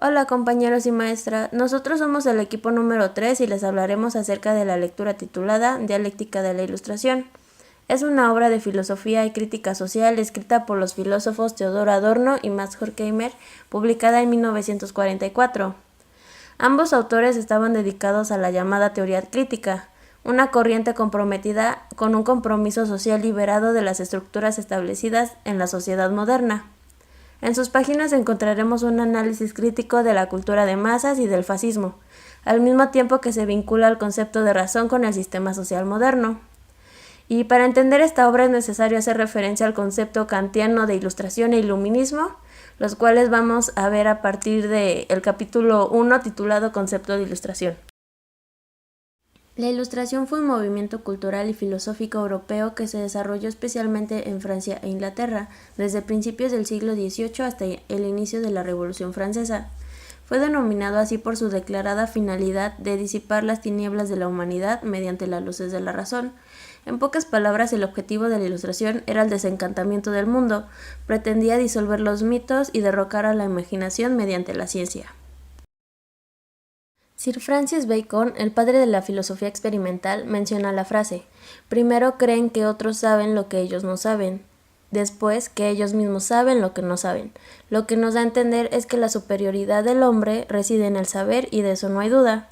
Hola compañeros y maestra, nosotros somos el equipo número 3 y les hablaremos acerca de la lectura titulada Dialéctica de la Ilustración. Es una obra de filosofía y crítica social escrita por los filósofos Theodor Adorno y Max Horkheimer, publicada en 1944. Ambos autores estaban dedicados a la llamada teoría crítica, una corriente comprometida con un compromiso social liberado de las estructuras establecidas en la sociedad moderna. En sus páginas encontraremos un análisis crítico de la cultura de masas y del fascismo, al mismo tiempo que se vincula el concepto de razón con el sistema social moderno. Y para entender esta obra es necesario hacer referencia al concepto kantiano de ilustración e iluminismo, los cuales vamos a ver a partir del capítulo 1 titulado Concepto de Ilustración. La Ilustración fue un movimiento cultural y filosófico europeo que se desarrolló especialmente en Francia e Inglaterra, desde principios del siglo XVIII hasta el inicio de la Revolución Francesa. Fue denominado así por su declarada finalidad de disipar las tinieblas de la humanidad mediante las luces de la razón. En pocas palabras, el objetivo de la Ilustración era el desencantamiento del mundo, pretendía disolver los mitos y derrocar a la imaginación mediante la ciencia. Sir Francis Bacon, el padre de la filosofía experimental, menciona la frase: primero creen que otros saben lo que ellos no saben, después que ellos mismos saben lo que no saben. Lo que nos da a entender es que la superioridad del hombre reside en el saber y de eso no hay duda.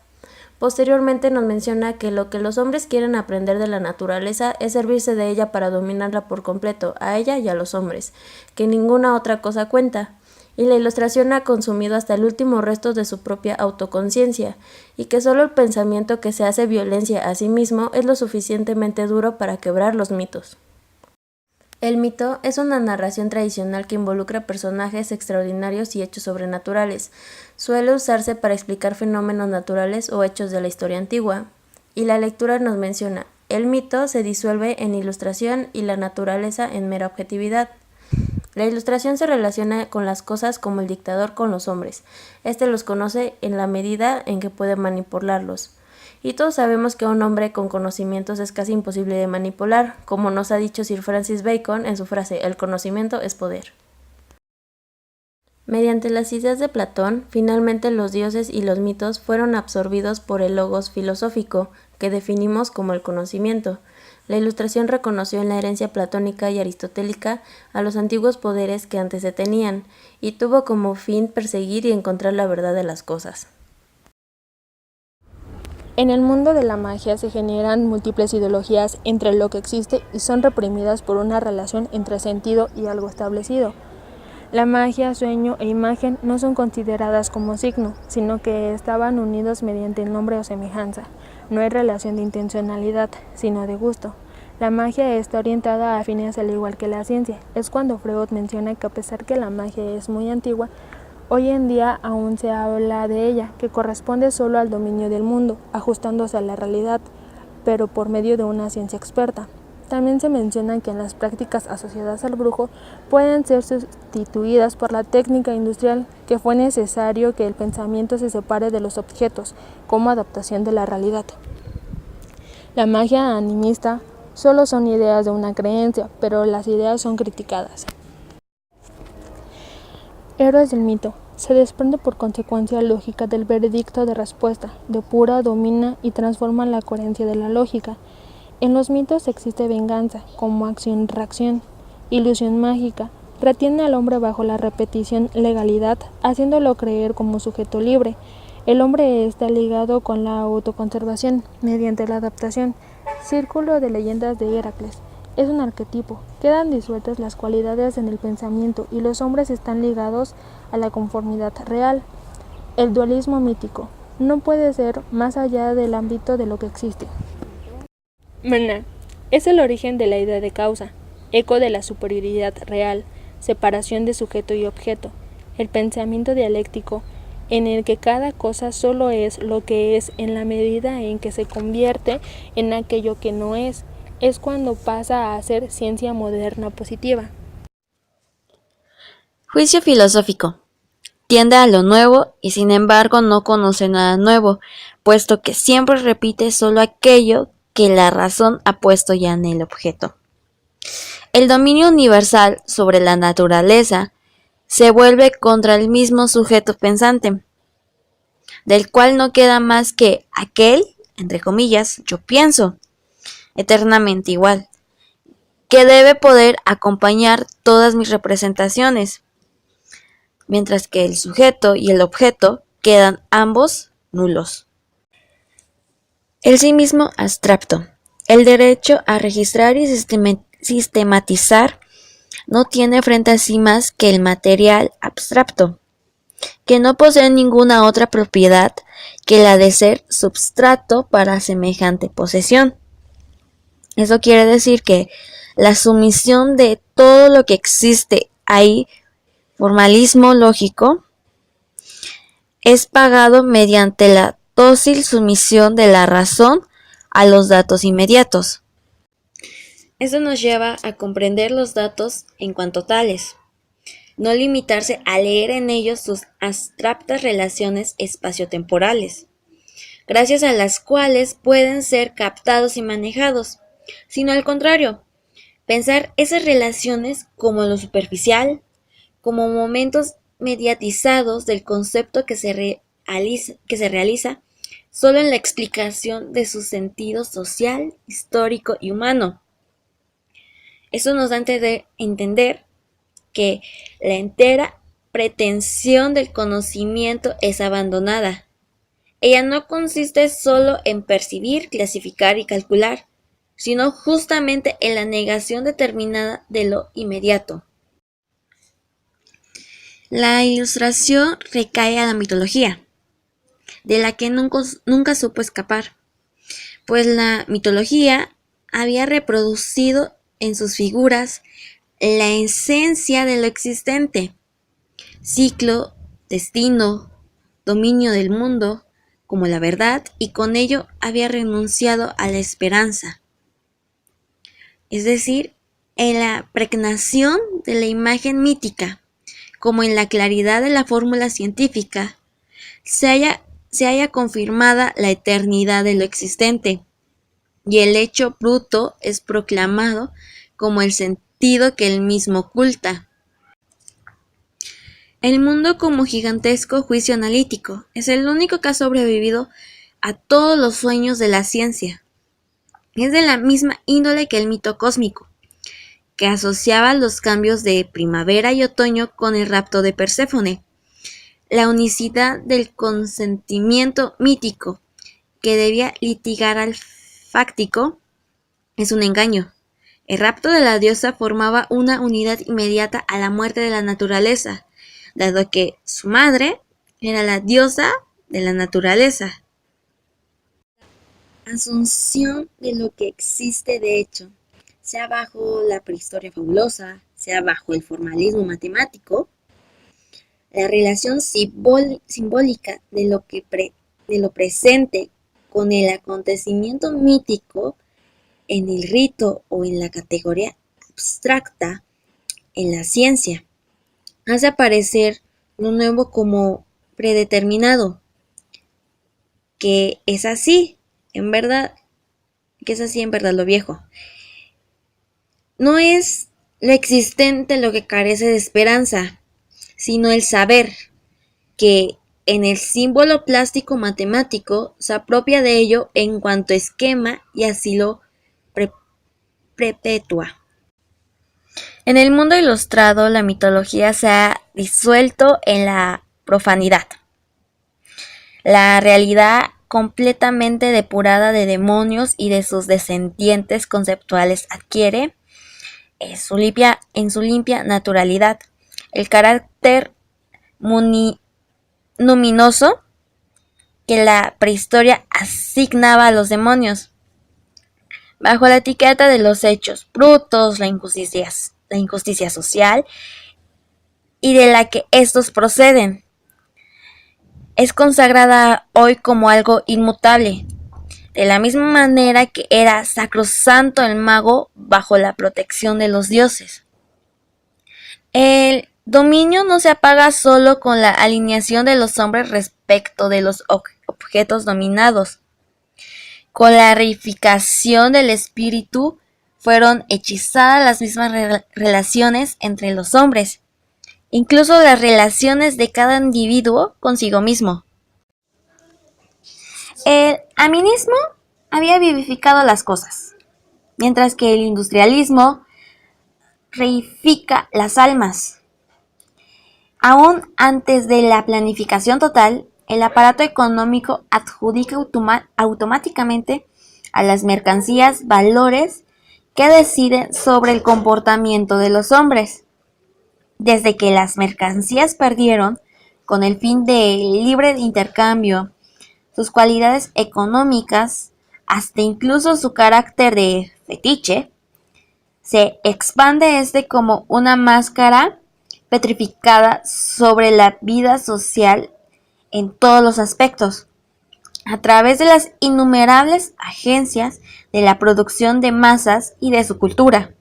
Posteriormente nos menciona que lo que los hombres quieren aprender de la naturaleza es servirse de ella para dominarla por completo, a ella y a los hombres, que ninguna otra cosa cuenta. Y la Ilustración ha consumido hasta el último resto de su propia autoconciencia, y que solo el pensamiento que se hace violencia a sí mismo es lo suficientemente duro para quebrar los mitos. El mito es una narración tradicional que involucra personajes extraordinarios y hechos sobrenaturales. Suele usarse para explicar fenómenos naturales o hechos de la historia antigua. Y la lectura nos menciona: el mito se disuelve en ilustración y la naturaleza en mera objetividad. La Ilustración se relaciona con las cosas como el dictador con los hombres. Este los conoce en la medida en que puede manipularlos. Y todos sabemos que un hombre con conocimientos es casi imposible de manipular, como nos ha dicho Sir Francis Bacon en su frase: el conocimiento es poder. Mediante las ideas de Platón, finalmente los dioses y los mitos fueron absorbidos por el logos filosófico, que definimos como el conocimiento. La Ilustración reconoció en la herencia platónica y aristotélica a los antiguos poderes que antes se tenían, y tuvo como fin perseguir y encontrar la verdad de las cosas. En el mundo de la magia se generan múltiples ideologías entre lo que existe y son reprimidas por una relación entre sentido y algo establecido. La magia, sueño e imagen no son consideradas como signo, sino que estaban unidos mediante el nombre o semejanza. No hay relación de intencionalidad, sino de gusto. La magia está orientada a fines al igual que la ciencia. Es cuando Freud menciona que a pesar que la magia es muy antigua, hoy en día aún se habla de ella, que corresponde solo al dominio del mundo, ajustándose a la realidad, pero por medio de una ciencia experta. También se menciona que en las prácticas asociadas al brujo pueden ser sustituidas por la técnica industrial, que fue necesario que el pensamiento se separe de los objetos, como adaptación de la realidad. La magia animista solo son ideas de una creencia, pero las ideas son criticadas. Héroes del mito. Se desprende por consecuencia lógica del veredicto de respuesta, depura, domina y transforma la coherencia de la lógica. En los mitos existe venganza, como acción-reacción, ilusión mágica, retiene al hombre bajo la repetición legalidad, haciéndolo creer como sujeto libre. El hombre está ligado con la autoconservación, mediante la adaptación. Círculo de leyendas de Heracles. Es un arquetipo. Quedan disueltas las cualidades en el pensamiento y los hombres están ligados a la conformidad real. El dualismo mítico no puede ser más allá del ámbito de lo que existe. Maná es el origen de la idea de causa, eco de la superioridad real, separación de sujeto y objeto, el pensamiento dialéctico en el que cada cosa solo es lo que es en la medida en que se convierte en aquello que no es cuando pasa a ser ciencia moderna positiva. Juicio filosófico. Tiende a lo nuevo y sin embargo no conoce nada nuevo, puesto que siempre repite solo aquello que la razón ha puesto ya en el objeto. El dominio universal sobre la naturaleza se vuelve contra el mismo sujeto pensante, del cual no queda más que aquel, entre comillas, yo pienso, eternamente igual, que debe poder acompañar todas mis representaciones, mientras que el sujeto y el objeto quedan ambos nulos. El sí mismo abstracto. El derecho a registrar y sistematizar no tiene frente a sí más que el material abstracto, que no posee ninguna otra propiedad que la de ser substrato para semejante posesión. Eso quiere decir que la sumisión de todo lo que existe ahí, formalismo lógico, es pagado mediante la dócil sumisión de la razón a los datos inmediatos. Eso nos lleva a comprender los datos en cuanto tales, no limitarse a leer en ellos sus abstractas relaciones espaciotemporales, gracias a las cuales pueden ser captados y manejados, sino al contrario, pensar esas relaciones como lo superficial, como momentos mediatizados del concepto que se realiza solo en la explicación de su sentido social, histórico y humano. Eso nos da a entender que la entera pretensión del conocimiento es abandonada. Ella no consiste solo en percibir, clasificar y calcular, sino justamente en la negación determinada de lo inmediato. La ilustración recae a la mitología, de la que nunca supo escapar, pues la mitología había reproducido en sus figuras la esencia de lo existente: ciclo, destino, dominio del mundo como la verdad, y con ello había renunciado a la esperanza. Es decir, en la pregnación de la imagen mítica, como en la claridad de la fórmula científica, se haya confirmada la eternidad de lo existente, y el hecho bruto es proclamado como el sentido que él mismo oculta. El mundo como gigantesco juicio analítico es el único que ha sobrevivido a todos los sueños de la ciencia. Es de la misma índole que el mito cósmico, que asociaba los cambios de primavera y otoño con el rapto de Perséfone. La unicidad del consentimiento mítico que debía litigar al fáctico es un engaño. El rapto de la diosa formaba una unidad inmediata a la muerte de la naturaleza, dado que su madre era la diosa de la naturaleza. Asunción de lo que existe de hecho, sea bajo la prehistoria fabulosa, sea bajo el formalismo matemático, la relación simbólica de lo presente con el acontecimiento mítico en el rito o en la categoría abstracta en la ciencia hace aparecer lo nuevo como predeterminado, que es así en verdad lo viejo. No es lo existente lo que carece de esperanza, sino el saber que en el símbolo plástico matemático se apropia de ello en cuanto esquema y así lo perpetúa. En el mundo ilustrado, la mitología se ha disuelto en la profanidad. La realidad completamente depurada de demonios y de sus descendientes conceptuales adquiere, en su limpia naturalidad, el carácter luminoso que la prehistoria asignaba a los demonios, bajo la etiqueta de los hechos brutos, la injusticia social y de la que estos proceden. Es consagrada hoy como algo inmutable, de la misma manera que era sacrosanto el mago bajo la protección de los dioses. El dominio no se apaga solo con la alineación de los hombres respecto de los objetos dominados. Con la reificación del espíritu fueron hechizadas las mismas relaciones entre los hombres, incluso las relaciones de cada individuo consigo mismo. El animismo había vivificado las cosas, mientras que el industrialismo reifica las almas. Aún antes de la planificación total, el aparato económico adjudica automáticamente a las mercancías valores que deciden sobre el comportamiento de los hombres. Desde que las mercancías perdieron, con el fin de libre intercambio, sus cualidades económicas, hasta incluso su carácter de fetiche, se expande como una máscara petrificada sobre la vida social en todos los aspectos, a través de las innumerables agencias de la producción de masas y de su cultura.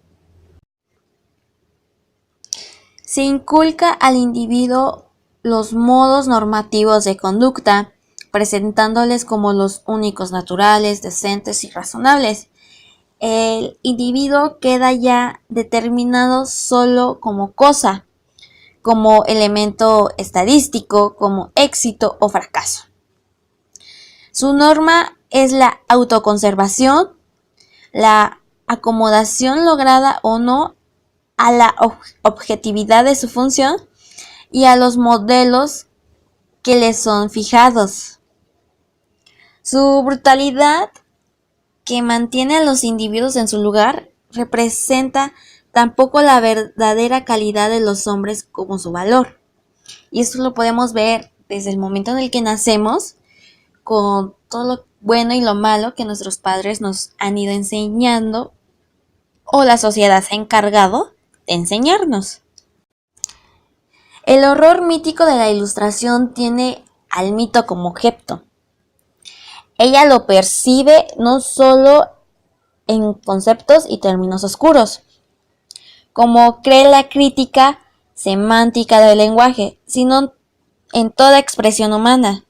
Se inculca al individuo los modos normativos de conducta, presentándoles como los únicos naturales, decentes y razonables. El individuo queda ya determinado solo como cosa, como elemento estadístico, como éxito o fracaso. Su norma es la autoconservación, la acomodación lograda o no a la objetividad de su función y a los modelos que le son fijados. Su brutalidad, que mantiene a los individuos en su lugar, representa tampoco la verdadera calidad de los hombres como su valor. Y esto lo podemos ver desde el momento en el que nacemos, con todo lo bueno y lo malo que nuestros padres nos han ido enseñando o la sociedad se ha encargado de enseñarnos. El horror mítico de la Ilustración tiene al mito como objeto. Ella lo percibe no solo en conceptos y términos oscuros, como cree la crítica semántica del lenguaje, sino en toda expresión humana,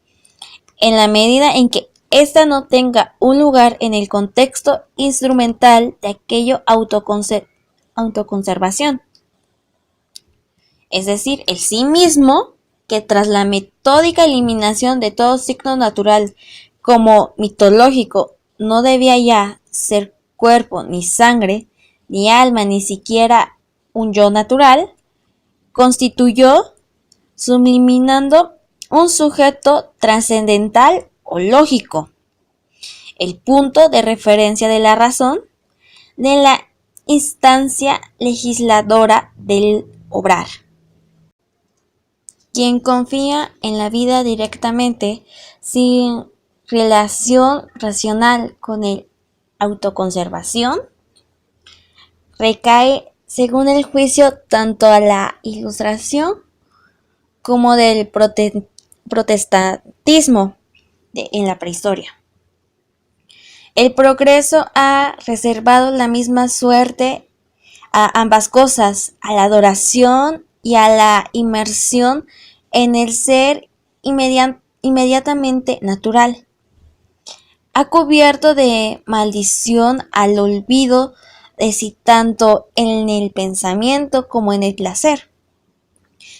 en la medida en que ésta no tenga un lugar en el contexto instrumental de aquello autoconservación. Es decir, el sí mismo, que tras la metódica eliminación de todo signo natural como mitológico no debía ya ser cuerpo, ni sangre, ni alma, ni siquiera un yo natural, constituyó, subliminando un sujeto trascendental o lógico, el punto de referencia de la razón, de la instancia legisladora del obrar. Quien confía en la vida directamente, sin relación racional con el autoconservación, recae según el juicio tanto a la Ilustración como del protestantismo en la prehistoria. El progreso ha reservado la misma suerte a ambas cosas, a la adoración y a la inmersión en el ser inmediatamente natural. Ha cubierto de maldición al olvido de sí tanto en el pensamiento como en el placer.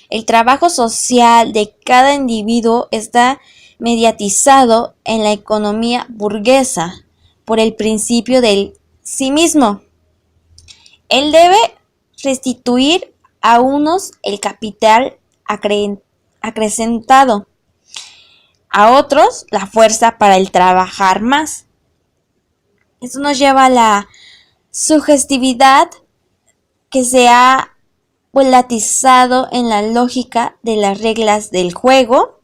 El trabajo social de cada individuo está mediatizado en la economía burguesa por el principio del sí mismo. Él debe restituir a unos el capital acrecentado, a otros la fuerza para el trabajar más. Esto nos lleva a la sugestividad que se ha volatizado en la lógica de las reglas del juego,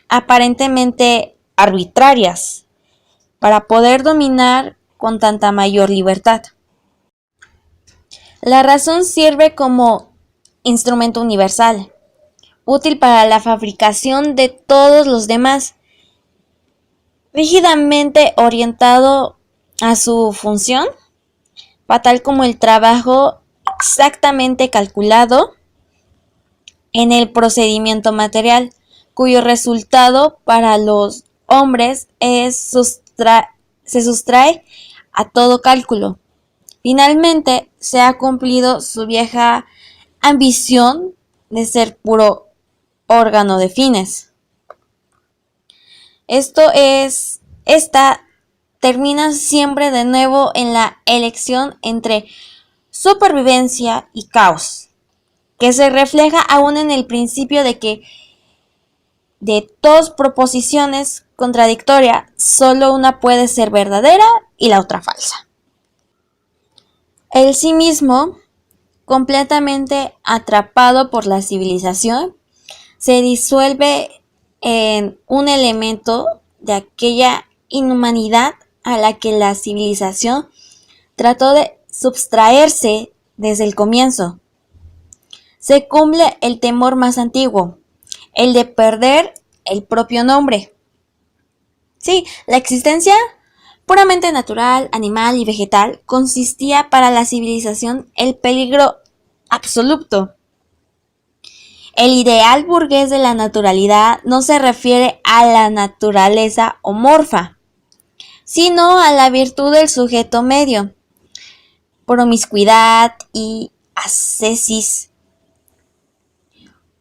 aparentemente arbitrarias, para poder dominar con tanta mayor libertad. La razón sirve como instrumento universal, útil para la fabricación de todos los demás, rígidamente orientado a su función, fatal como el trabajo exactamente calculado en el procedimiento material, cuyo resultado para los hombres se sustrae a todo cálculo. Finalmente se ha cumplido su vieja ambición de ser puro órgano de fines. Esta termina siempre de nuevo en la elección entre supervivencia y caos, que se refleja aún en el principio de que de dos proposiciones contradictorias, solo una puede ser verdadera y la otra falsa. El sí mismo, completamente atrapado por la civilización, se disuelve en un elemento de aquella inhumanidad a la que la civilización trató de subtraerse desde el comienzo. Se cumple el temor más antiguo, el de perder el propio nombre. Sí, la existencia puramente natural, animal y vegetal consistía para la civilización el peligro absoluto. El ideal burgués de la naturalidad no se refiere a la naturaleza homorfa, sino a la virtud del sujeto medio, promiscuidad y ascesis,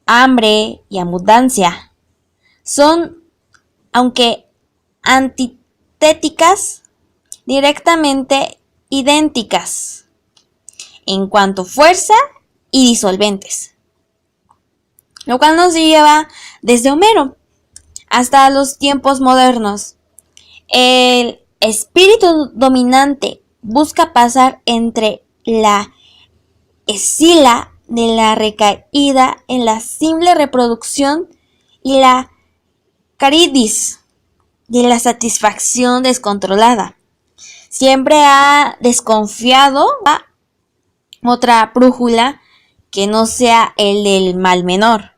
hambre y abundancia. Son, aunque antitéticas, directamente idénticas en cuanto a fuerza y disolventes. Lo cual nos lleva desde Homero hasta los tiempos modernos. El espíritu dominante busca pasar entre la escila de la recaída en la simple reproducción y la caridis de la satisfacción descontrolada. Siempre ha desconfiado a otra brújula que no sea el del mal menor.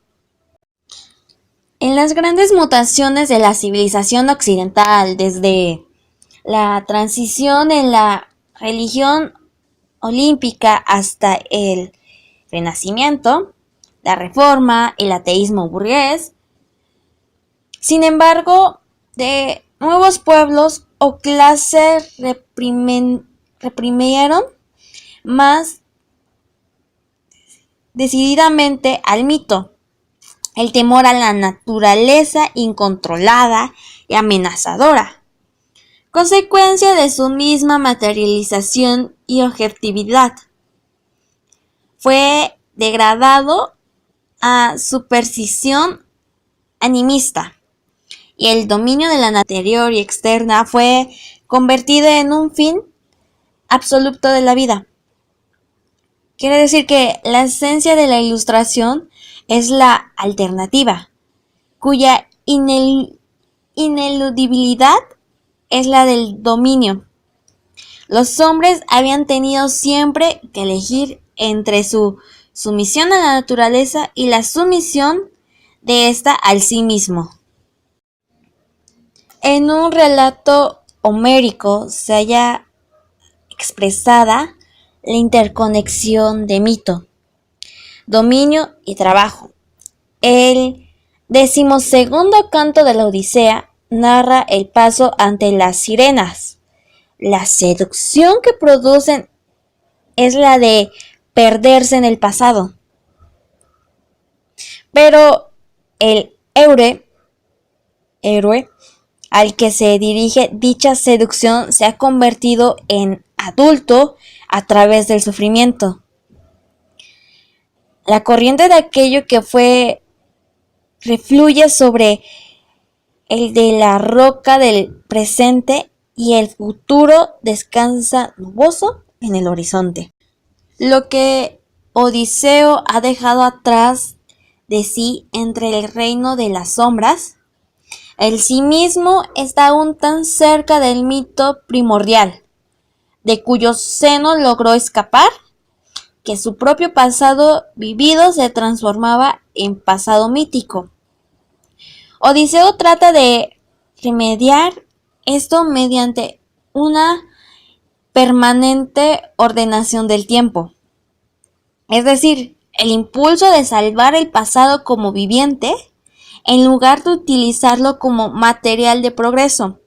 En las grandes mutaciones de la civilización occidental, desde la transición en la religión olímpica hasta el Renacimiento, la Reforma, el ateísmo burgués, sin embargo, de nuevos pueblos o clases reprimieron más decididamente al mito, el temor a la naturaleza incontrolada y amenazadora, consecuencia de su misma materialización y objetividad. Fue degradado a superstición animista, y el dominio de la interior y externa fue convertido en un fin absoluto de la vida. Quiere decir que la esencia de la ilustración es la alternativa, cuya ineludibilidad es la del dominio. Los hombres habían tenido siempre que elegir entre su sumisión a la naturaleza y la sumisión de ésta al sí mismo. En un relato homérico se halla expresada la interconexión de mito, dominio y trabajo. El 12º canto de la Odisea narra el paso ante las sirenas. La seducción que producen es la de perderse en el pasado. Pero el héroe al que se dirige dicha seducción se ha convertido en adulto a través del sufrimiento. La corriente de aquello que fue refluye sobre el de la roca del presente y el futuro descansa nuboso en el horizonte. Lo que Odiseo ha dejado atrás de sí entre el reino de las sombras, el sí mismo está aún tan cerca del mito primordial, de cuyo seno logró escapar, que su propio pasado vivido se transformaba en pasado mítico. Odiseo trata de remediar esto mediante una permanente ordenación del tiempo, es decir, el impulso de salvar el pasado como viviente en lugar de utilizarlo como material de progreso.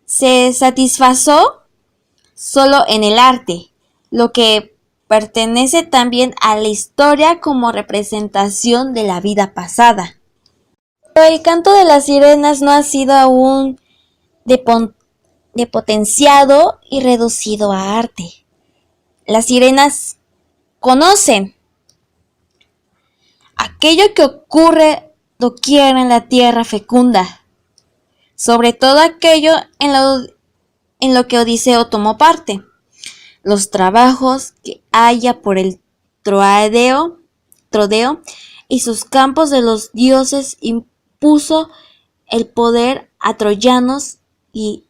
Se satisfazó solo en el arte, lo que pertenece también a la historia como representación de la vida pasada. Pero el canto de las sirenas no ha sido aún depotenciado y reducido a arte. Las sirenas conocen aquello que ocurre doquier en la tierra fecunda, sobre todo aquello en lo que Odiseo tomó parte, los trabajos que haya por el Trodeo y sus campos de los dioses impuso el poder a troyanos y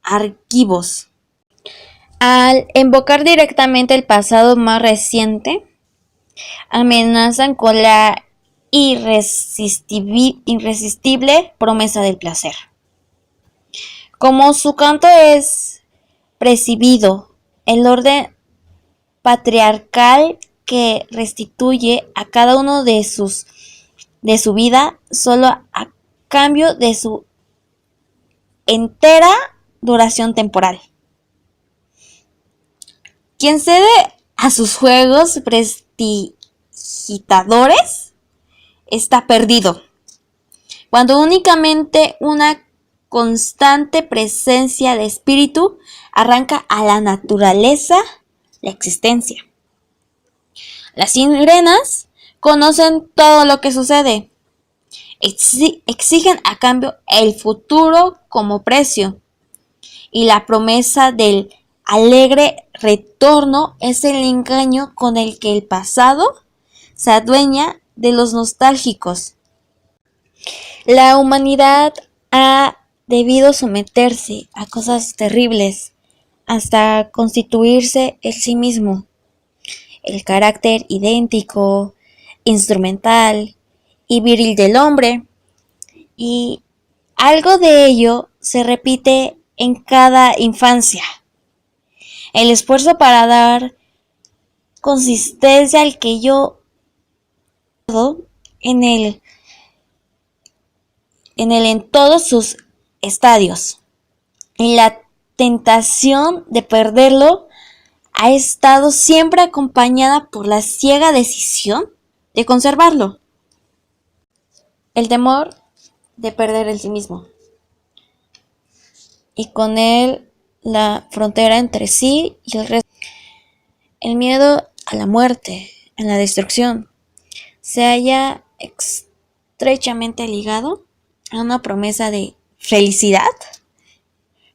argivos. Al invocar directamente el pasado más reciente, amenazan con la irresistible promesa del placer. Como su canto es presidido, el orden patriarcal que restituye a cada uno de su vida solo a cambio de su entera duración temporal. Quien cede a sus juegos prestidigitadores está perdido, cuando únicamente una constante presencia de espíritu arranca a la naturaleza la existencia. Las sirenas conocen todo lo que sucede, exigen a cambio el futuro como precio, y la promesa del alegre retorno es el engaño con el que el pasado se adueña de los nostálgicos. La humanidad ha debido someterse a cosas terribles hasta constituirse en sí mismo. El carácter idéntico, instrumental y viril del hombre, y algo de ello se repite en cada infancia. El esfuerzo para dar consistencia al que yo en todos sus estadios. Y la tentación de perderlo ha estado siempre acompañada por la ciega decisión de conservarlo. El temor de perder el sí mismo, y con él la frontera entre sí y el resto. El miedo a la muerte, a la destrucción, se halla estrechamente ligado a una promesa de felicidad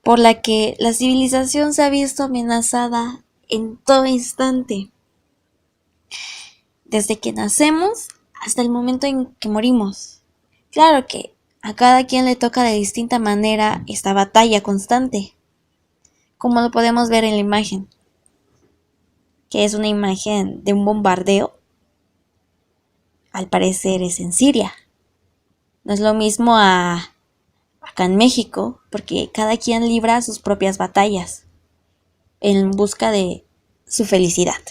por la que la civilización se ha visto amenazada en todo instante, desde que nacemos hasta el momento en que morimos. Claro que a cada quien le toca de distinta manera esta batalla constante, como lo podemos ver en la imagen, que es una imagen de un bombardeo. Al parecer es en Siria. No es lo mismo acá en México, porque cada quien libra sus propias batallas en busca de su felicidad.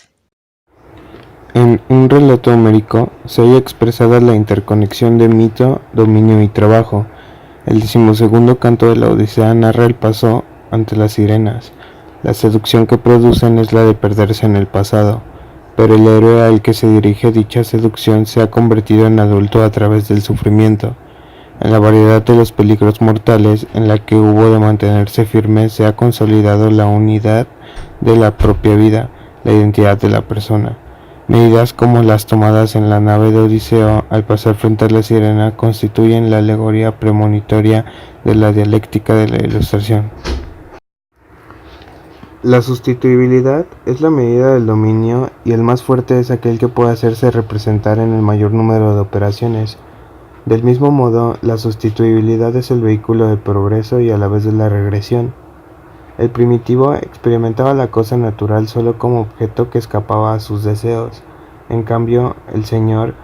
En un relato homérico se halla expresada la interconexión de mito, dominio y trabajo. El 12º canto de la Odisea narra el paso ante las sirenas. La seducción que producen es la de perderse en el pasado, pero el héroe al que se dirige dicha seducción se ha convertido en adulto a través del sufrimiento. En la variedad de los peligros mortales en la que hubo de mantenerse firme se ha consolidado la unidad de la propia vida, la identidad de la persona. Medidas como las tomadas en la nave de Odiseo al pasar frente a la sirena constituyen la alegoría premonitoria de la dialéctica de la ilustración. La sustituibilidad es la medida del dominio, y el más fuerte es aquel que puede hacerse representar en el mayor número de operaciones. Del mismo modo, la sustituibilidad es el vehículo del progreso y a la vez de la regresión. El primitivo experimentaba la cosa natural solo como objeto que escapaba a sus deseos. En cambio, el Señor,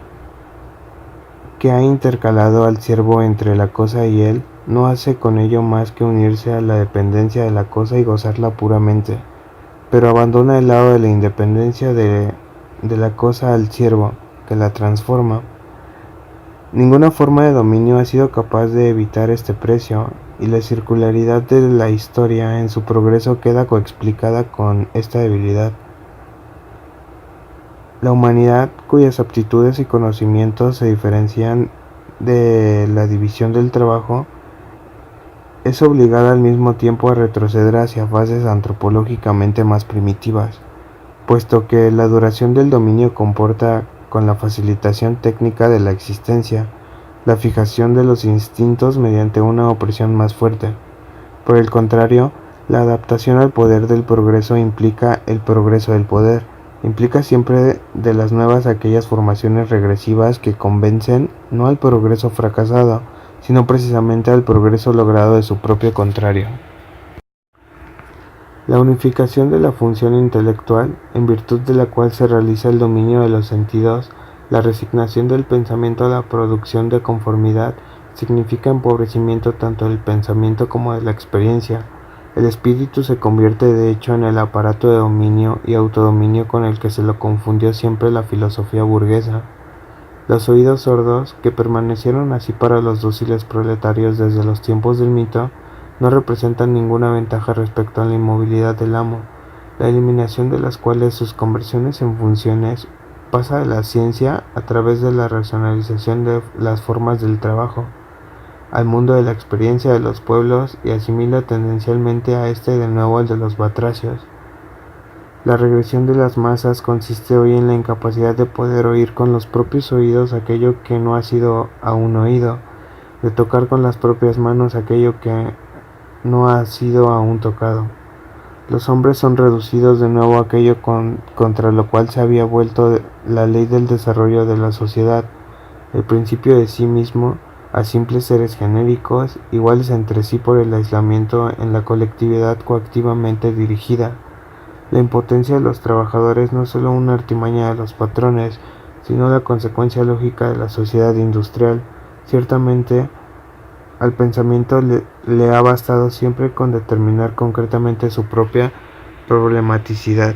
que ha intercalado al siervo entre la cosa y él, no hace con ello más que unirse a la dependencia de la cosa y gozarla puramente, pero abandona el lado de la independencia de la cosa al siervo, que la transforma. Ninguna forma de dominio ha sido capaz de evitar este precio, y la circularidad de la historia en su progreso queda coexplicada con esta debilidad. La humanidad, cuyas aptitudes y conocimientos se diferencian de la división del trabajo, es obligada al mismo tiempo a retroceder hacia fases antropológicamente más primitivas, puesto que la duración del dominio comporta, con la facilitación técnica de la existencia, la fijación de los instintos mediante una opresión más fuerte. Por el contrario, la adaptación al poder del progreso implica el progreso del poder, implica siempre de las nuevas aquellas formaciones regresivas que convencen no al progreso fracasado, sino precisamente al progreso logrado de su propio contrario. La unificación de la función intelectual, en virtud de la cual se realiza el dominio de los sentidos, la resignación del pensamiento a la producción de conformidad, significa empobrecimiento tanto del pensamiento como de la experiencia. El espíritu se convierte de hecho en el aparato de dominio y autodominio con el que se lo confundió siempre la filosofía burguesa. Los oídos sordos, que permanecieron así para los dóciles proletarios desde los tiempos del mito, no representan ninguna ventaja respecto a la inmovilidad del amo, la eliminación de las cuales sus conversiones en funciones pasa de la ciencia a través de la racionalización de las formas del trabajo al mundo de la experiencia de los pueblos y asimila tendencialmente a este de nuevo al de los batracios. La regresión de las masas consiste hoy en la incapacidad de poder oír con los propios oídos aquello que no ha sido aún oído, de tocar con las propias manos aquello que no ha sido aún tocado. Los hombres son reducidos de nuevo a aquello contra lo cual se había vuelto la ley del desarrollo de la sociedad, el principio de sí mismo, a simples seres genéricos, iguales entre sí por el aislamiento en la colectividad coactivamente dirigida. La impotencia de los trabajadores no es solo una artimaña de los patrones, sino la consecuencia lógica de la sociedad industrial. Ciertamente, al pensamiento le ha bastado siempre con determinar concretamente su propia problematicidad.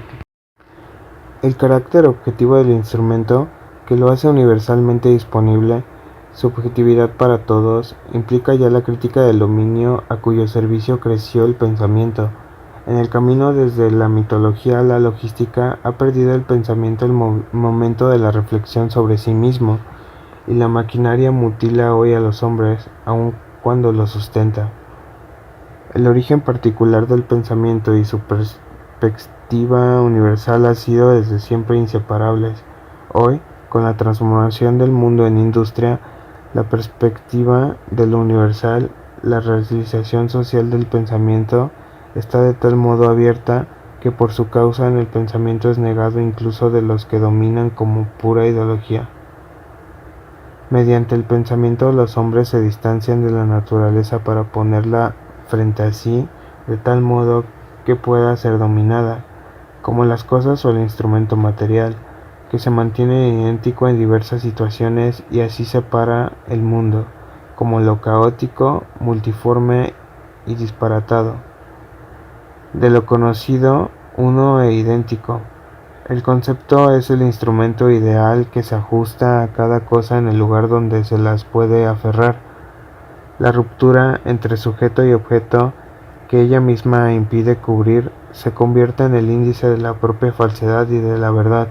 El carácter objetivo del instrumento, que lo hace universalmente disponible, su objetividad para todos, implica ya la crítica del dominio a cuyo servicio creció el pensamiento. En el camino desde la mitología a la logística ha perdido el pensamiento el momento de la reflexión sobre sí mismo, y la maquinaria mutila hoy a los hombres, aun cuando los sustenta. El origen particular del pensamiento y su perspectiva universal han sido desde siempre inseparables. Hoy, con la transformación del mundo en industria, la perspectiva de lo universal, la realización social del pensamiento, está de tal modo abierta que por su causa en el pensamiento es negado incluso de los que dominan como pura ideología. Mediante el pensamiento los hombres se distancian de la naturaleza para ponerla frente a sí de tal modo que pueda ser dominada, como las cosas o el instrumento material, que se mantiene idéntico en diversas situaciones y así separa el mundo, como lo caótico, multiforme y disparatado, de lo conocido, uno e idéntico. El concepto es el instrumento ideal que se ajusta a cada cosa en el lugar donde se las puede aferrar. La ruptura entre sujeto y objeto, que ella misma impide cubrir, se convierte en el índice de la propia falsedad y de la verdad.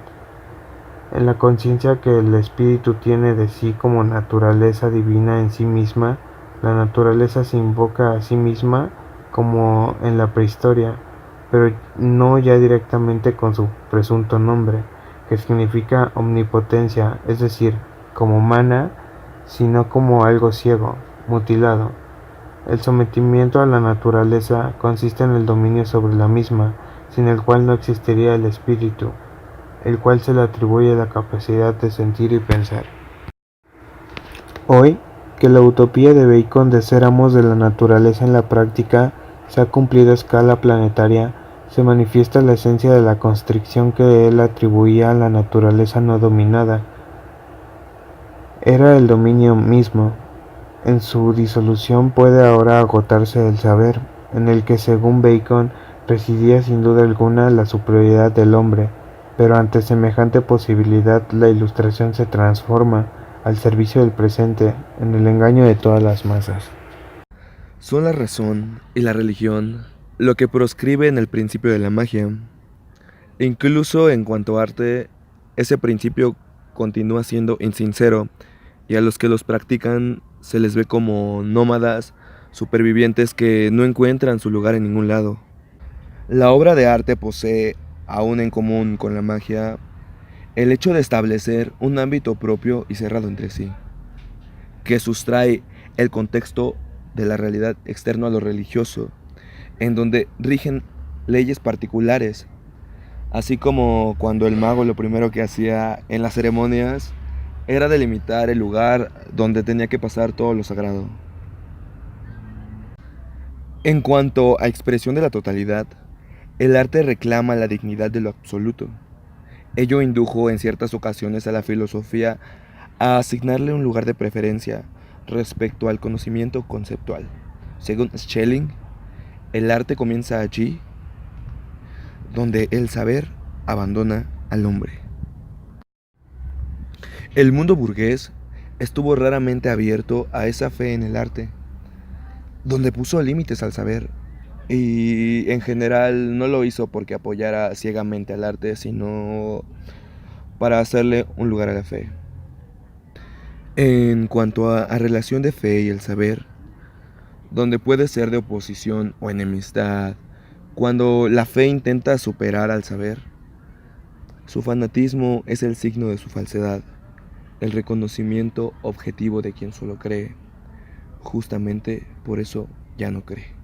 En la conciencia que el espíritu tiene de sí como naturaleza divina en sí misma, la naturaleza se invoca a sí misma como en la prehistoria, pero no ya directamente con su presunto nombre, que significa omnipotencia, es decir, como mana, sino como algo ciego, mutilado. El sometimiento a la naturaleza consiste en el dominio sobre la misma, sin el cual no existiría el espíritu, el cual se le atribuye la capacidad de sentir y pensar. Hoy, que la utopía de Bacon de ser amos de la naturaleza en la práctica se ha cumplido a escala planetaria, se manifiesta la esencia de la constricción que él atribuía a la naturaleza no dominada. Era el dominio mismo. En su disolución puede ahora agotarse el saber, en el que según Bacon residía sin duda alguna la superioridad del hombre, pero ante semejante posibilidad la ilustración se transforma, al servicio del presente, en el engaño de todas las masas. Son la razón y la religión lo que proscribe en el principio de la magia. Incluso en cuanto a arte, ese principio continúa siendo insincero y a los que los practican se les ve como nómadas, supervivientes que no encuentran su lugar en ningún lado. La obra de arte posee, aún en común con la magia, el hecho de establecer un ámbito propio y cerrado entre sí, que sustrae el contexto de la realidad externo a lo religioso, en donde rigen leyes particulares, así como cuando el mago lo primero que hacía en las ceremonias era delimitar el lugar donde tenía que pasar todo lo sagrado. En cuanto a expresión de la totalidad, el arte reclama la dignidad de lo absoluto. Ello indujo en ciertas ocasiones a la filosofía a asignarle un lugar de preferencia respecto al conocimiento conceptual. Según Schelling, el arte comienza allí donde el saber abandona al hombre. El mundo burgués estuvo raramente abierto a esa fe en el arte, donde puso límites al saber, y en general no lo hizo porque apoyara ciegamente al arte, sino para hacerle un lugar a la fe. En cuanto a relación de fe y el saber, donde puede ser de oposición o enemistad, cuando la fe intenta superar al saber, su fanatismo es el signo de su falsedad, el reconocimiento objetivo de quien solo cree. Justamente por eso ya no cree.